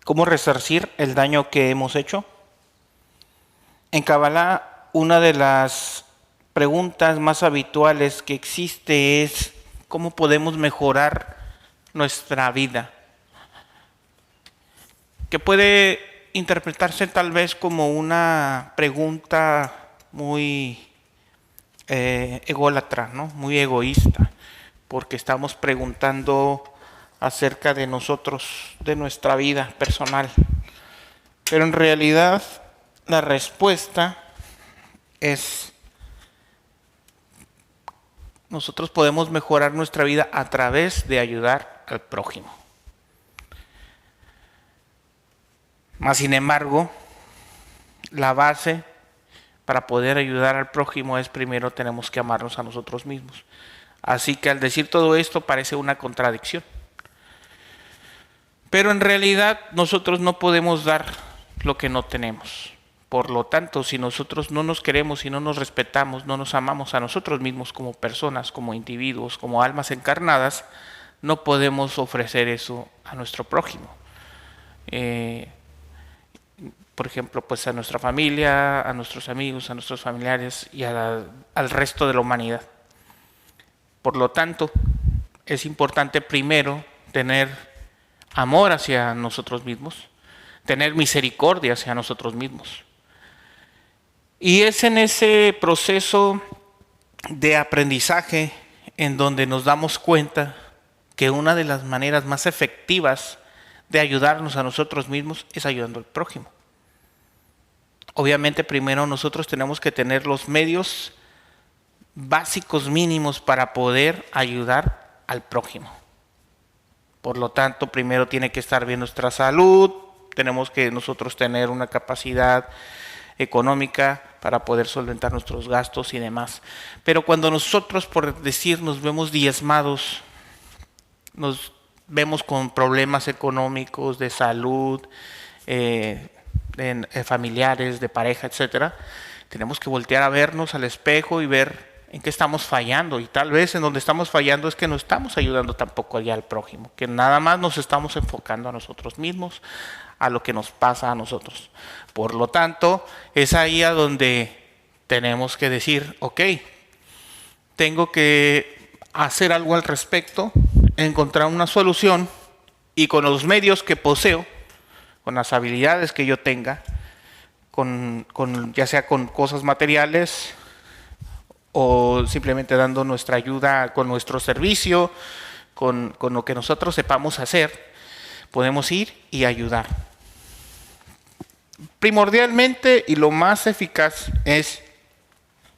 ¿Cómo resarcir el daño que hemos hecho? En Kabbalah, una de las preguntas más habituales que existe es ¿cómo podemos mejorar nuestra vida? Que puede interpretarse tal vez como una pregunta muy ególatra, ¿no? Muy egoísta, porque estamos preguntando acerca de nosotros, de nuestra vida personal. Pero en realidad la respuesta es: nosotros podemos mejorar nuestra vida a través de ayudar al prójimo. Mas, sin embargo, la base para poder ayudar al prójimo es primero tenemos que amarnos a nosotros mismos. Así que al decir todo esto parece una contradicción. Pero en realidad nosotros no podemos dar lo que no tenemos. Por lo tanto, si nosotros no nos queremos, si no nos respetamos, no nos amamos a nosotros mismos como personas, como individuos, como almas encarnadas, no podemos ofrecer eso a nuestro prójimo. Por ejemplo, pues a nuestra familia, a nuestros amigos, a nuestros familiares y al resto de la humanidad. Por lo tanto, es importante primero tener amor hacia nosotros mismos, tener misericordia hacia nosotros mismos. Y es en ese proceso de aprendizaje en donde nos damos cuenta que una de las maneras más efectivas de ayudarnos a nosotros mismos es ayudando al prójimo. Obviamente primero nosotros tenemos que tener los medios básicos mínimos para poder ayudar al prójimo. Por lo tanto, primero tiene que estar bien nuestra salud, tenemos que nosotros tener una capacidad económica para poder solventar nuestros gastos y demás. Pero cuando nosotros, por decir, nos vemos diezmados, nos vemos con problemas económicos, de salud, familiares, de pareja, etcétera, tenemos que voltear a vernos al espejo y ver en qué estamos fallando, y tal vez en donde estamos fallando es que no estamos ayudando tampoco allá al prójimo, que nada más nos estamos enfocando a nosotros mismos, a lo que nos pasa a nosotros. Por lo tanto, es ahí a donde tenemos que decir, ok, tengo que hacer algo al respecto, encontrar una solución, y con los medios que poseo, con las habilidades que yo tenga, ya sea con cosas materiales o simplemente dando nuestra ayuda con nuestro servicio, con lo que nosotros sepamos hacer, podemos ir y ayudar. Primordialmente y lo más eficaz es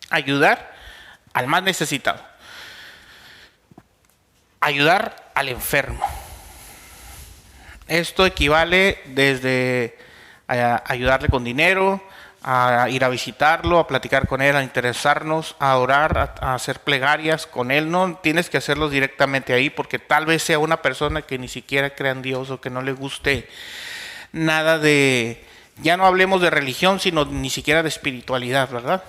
ayudar al más necesitado, ayudar al enfermo. Esto equivale desde ayudarle con dinero, a ir a visitarlo, a platicar con él, a interesarnos, a orar, a hacer plegarias con él. No tienes que hacerlos directamente ahí, porque tal vez sea una persona que ni siquiera crea en Dios o que no le guste nada de, ya no hablemos de religión, sino ni siquiera de espiritualidad, ¿verdad?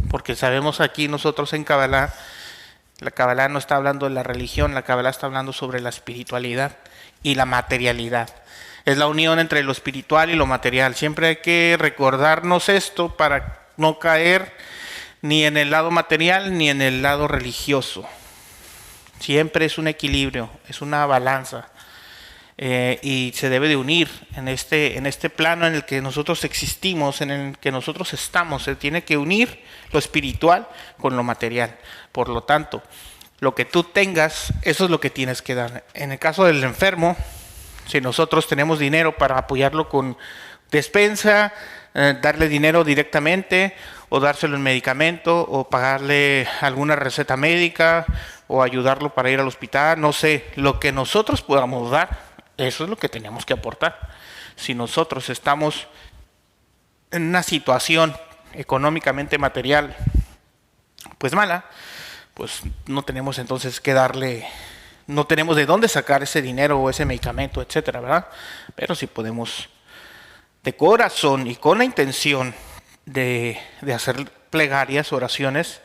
Porque sabemos aquí nosotros en Kabbalah, la Kabbalah no está hablando de la religión, la Kabbalah está hablando sobre la espiritualidad y la materialidad. Es la unión entre lo espiritual y lo material. Siempre hay que recordarnos esto para no caer ni en el lado material ni en el lado religioso. Siempre es un equilibrio, es una balanza. Y se debe de unir en este plano en el que nosotros existimos, en el que nosotros estamos. Se tiene que unir lo espiritual con lo material. Por lo tanto, lo que tú tengas, eso es lo que tienes que dar. En el caso del enfermo, si nosotros tenemos dinero para apoyarlo con despensa, darle dinero directamente, o dárselo en medicamento, o pagarle alguna receta médica, o ayudarlo para ir al hospital, no sé, lo que nosotros podamos dar, eso es lo que tenemos que aportar. Si nosotros estamos en una situación económicamente material pues mala, pues no tenemos entonces que darle, no tenemos de dónde sacar ese dinero o ese medicamento, etcétera, ¿verdad? Pero sí podemos de corazón y con la intención de hacer plegarias, oraciones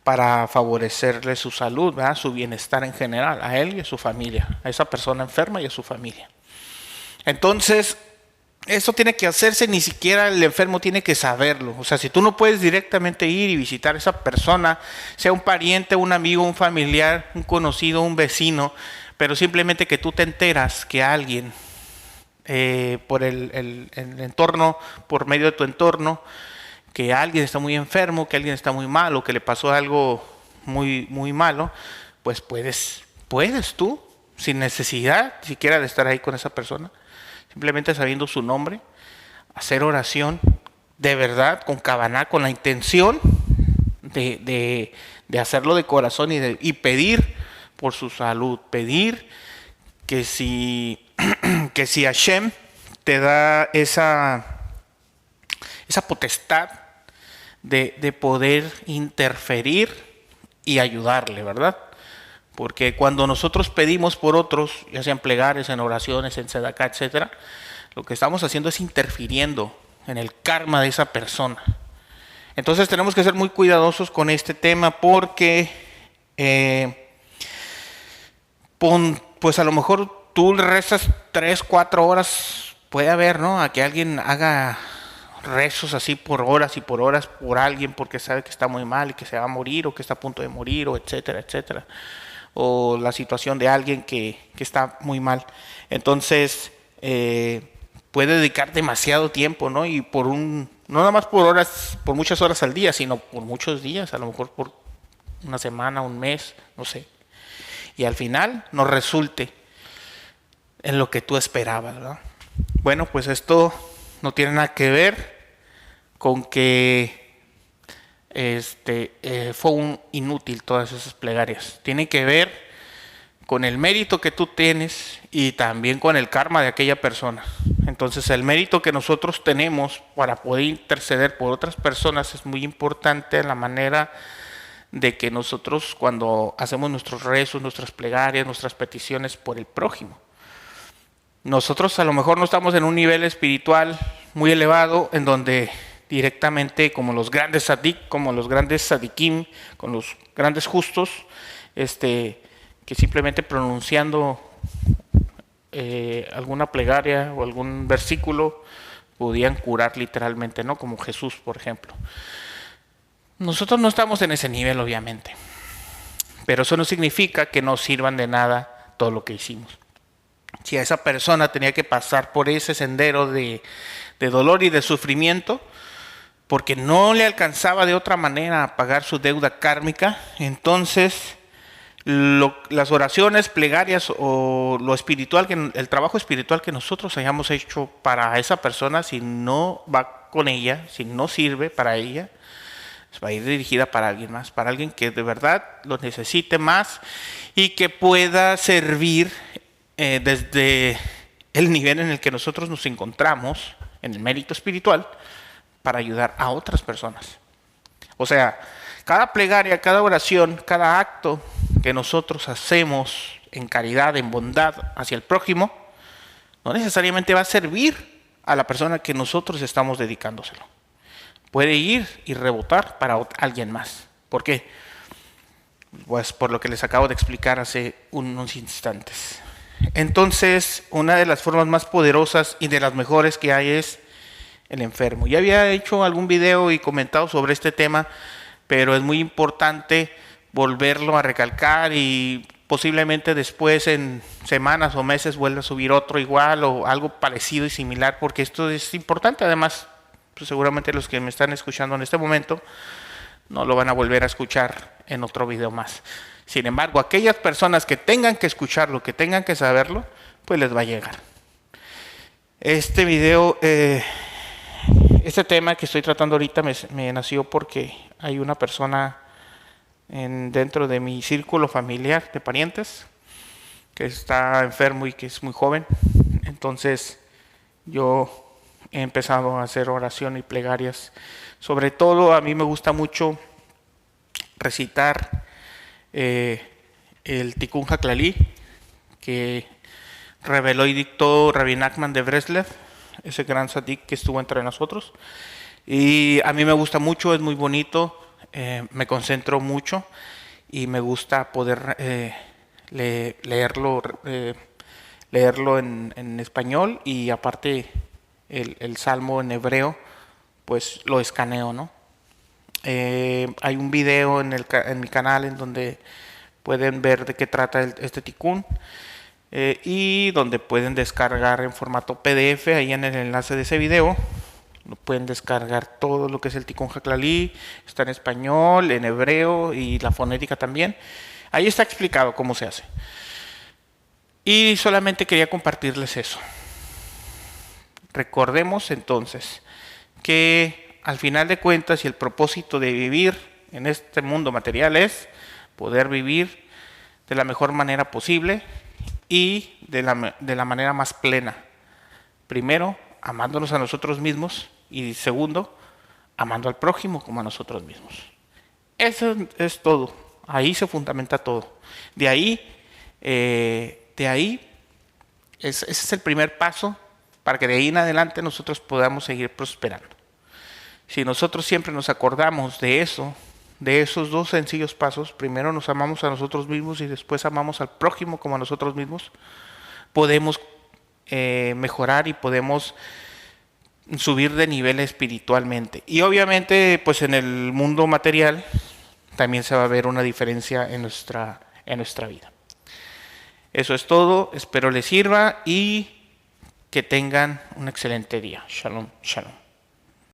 para favorecerle su salud, ¿verdad? Su bienestar en general, a él y a su familia, a esa persona enferma y a su familia. Entonces, eso tiene que hacerse, ni siquiera el enfermo tiene que saberlo. O sea, si tú no puedes directamente ir y visitar a esa persona, sea un pariente, un amigo, un familiar, un conocido, un vecino, pero simplemente que tú te enteras que alguien por el entorno, por medio de tu entorno, que alguien está muy enfermo, que alguien está muy malo, que le pasó algo muy, muy malo, pues puedes tú, sin necesidad siquiera de estar ahí con esa persona, simplemente sabiendo su nombre, hacer oración de verdad, con cabana, con la intención de hacerlo de corazón y pedir por su salud, pedir que que si Hashem te da esa potestad de poder interferir y ayudarle, ¿verdad? Porque cuando nosotros pedimos por otros, ya sean plegarias, en oraciones, en sedacá, etcétera, lo que estamos haciendo es interfiriendo en el karma de esa persona. Entonces tenemos que ser muy cuidadosos con este tema porque pues a lo mejor tú rezas 3, 4 horas, puede haber, ¿no? A que alguien haga rezos así por horas y por horas por alguien porque sabe que está muy mal y que se va a morir o que está a punto de morir o etcétera, etcétera. O la situación de alguien que está muy mal. Entonces, puede dedicar demasiado tiempo, ¿no? Y no nada más por horas, por muchas horas al día, sino por muchos días, a lo mejor por una semana, un mes, no sé. Y al final no resulte en lo que tú esperabas, ¿verdad? Bueno, pues esto no tiene nada que ver con que fue un inútil todas esas plegarias. Tiene que ver con el mérito que tú tienes y también con el karma de aquella persona. Entonces el mérito que nosotros tenemos para poder interceder por otras personas es muy importante, en la manera de que nosotros cuando hacemos nuestros rezos, nuestras plegarias, nuestras peticiones por el prójimo, nosotros a lo mejor no estamos en un nivel espiritual muy elevado en donde directamente como los grandes sadik, como los grandes sadikim, con los grandes justos, que simplemente pronunciando alguna plegaria o algún versículo podían curar literalmente, ¿no? Como Jesús, por ejemplo. Nosotros no estamos en ese nivel, obviamente, pero eso no significa que no sirvan de nada todo lo que hicimos. Si a esa persona tenía que pasar por ese sendero de dolor y de sufrimiento, porque no le alcanzaba de otra manera a pagar su deuda kármica, entonces las oraciones, plegarias o lo espiritual, el trabajo espiritual que nosotros hayamos hecho para esa persona, si no va con ella, si no sirve para ella, va a ir dirigida para alguien más, para alguien que de verdad lo necesite más y que pueda servir desde el nivel en el que nosotros nos encontramos, en el mérito espiritual, para ayudar a otras personas. O sea, cada plegaria, cada oración, cada acto que nosotros hacemos en caridad, en bondad hacia el prójimo, no necesariamente va a servir a la persona que nosotros estamos dedicándoselo. Puede ir y rebotar para alguien más. ¿Por qué? Pues por lo que les acabo de explicar hace unos instantes. Entonces, una de las formas más poderosas y de las mejores que hay es el enfermo. Ya había hecho algún video y comentado sobre este tema, pero es muy importante volverlo a recalcar y posiblemente después en semanas o meses vuelva a subir otro igual o algo parecido y similar, porque esto es importante. Además, pues seguramente los que me están escuchando en este momento no lo van a volver a escuchar en otro video más. Sin embargo, aquellas personas que tengan que escucharlo, que tengan que saberlo, pues les va a llegar. Este video, este tema que estoy tratando ahorita me nació porque hay una persona dentro de mi círculo familiar de parientes que está enfermo y que es muy joven. Entonces yo he empezado a hacer oración y plegarias. Sobre todo a mí me gusta mucho recitar el Tikkun HaKlali que reveló y dictó Rabbi Nachman de Breslev, ese gran sadik que estuvo entre nosotros. Y a mí me gusta mucho, es muy bonito, me concentro mucho y me gusta poder leerlo, leerlo en español y aparte el salmo en hebreo, pues lo escaneo, ¿no? Hay un video en mi canal en donde pueden ver de qué trata este ticún y donde pueden descargar en formato PDF. Ahí en el enlace de ese video pueden descargar todo lo que es el ticún jaclalí. Está en español, en hebreo y la fonética también. Ahí está explicado cómo se hace. Y solamente quería compartirles eso. Recordemos entonces que al final de cuentas y el propósito de vivir en este mundo material es poder vivir de la mejor manera posible y de la manera más plena. Primero, amándonos a nosotros mismos y segundo, amando al prójimo como a nosotros mismos. Eso es todo. Ahí se fundamenta todo. De ahí, ese es el primer paso para que de ahí en adelante nosotros podamos seguir prosperando. Si nosotros siempre nos acordamos de eso, de esos dos sencillos pasos, primero nos amamos a nosotros mismos y después amamos al prójimo como a nosotros mismos, podemos mejorar y podemos subir de nivel espiritualmente. Y obviamente, pues en el mundo material también se va a ver una diferencia en nuestra vida. Eso es todo, espero les sirva y que tengan un excelente día. Shalom, shalom.